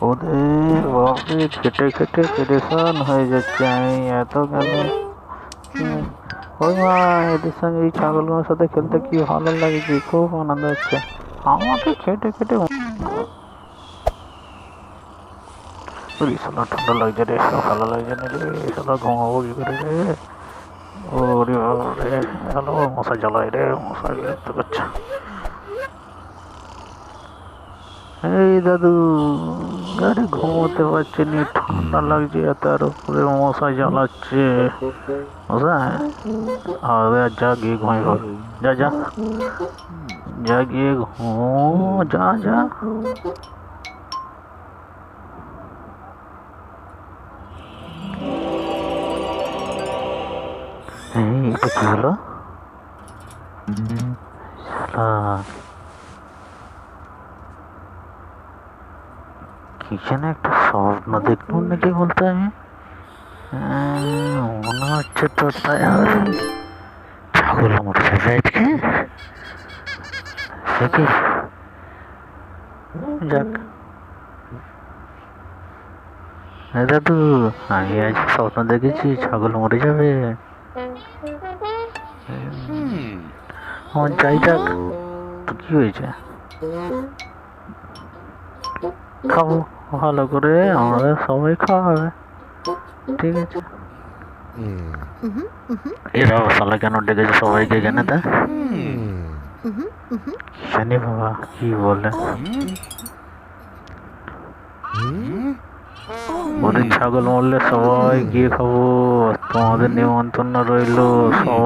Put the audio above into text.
ওদের বাপরে খেটে খেটে পেরেশান হয়ে যাচ্ছে আমি এত কেন। ওই মা, এদের সঙ্গে এই ছাগলগুলোর সাথে খেলতে কি ভালো লাগছে, খুব আনন্দ হচ্ছে আমাকে খেটে খেটে। শালা ঠান্ডা লাগছে রে, ভালো লাগছে না রে, শালা ঘুমাবো কি করে রে। ওরে বাবারে, হ্যালো মশা জ্বালায় রে, মশা বিরক্ত করছে। এই দাদু, আরে ঘুমোতে পারছি নি, ঠান্ডা লাগছে এত, আর উপরে মশা জ্বালাচ্ছে। মশা আরে যা গিয়ে ঘুমাই পড়, যা যা যা গিয়ে ঘুমো, যা যা। এই এটা কি হলো? কি যেন একটা স্বপ্ন দেখলাম নাকি বলতে আমি, মনে হচ্ছে তো তাই হবে। ছাগল মরে যাবে আজকে, সে কি? যাক দাদু, আমি আজ স্বপ্ন দেখেছি ছাগল মরে যাবে। আমার যাই যাক, তো কি হয়েছে, খাবো ভালো করে, আমরা সবাই খাওয়া হবে, ঠিক আছে। এরা শালা কেন ডেকেছে সবাইকে এখানে, তা জানি বাবা কি বলে। ওদের ছাগল মরলে সবাই গিয়ে খাবো, তোমাদের নিমন্ত্রণ রইলো সবাই।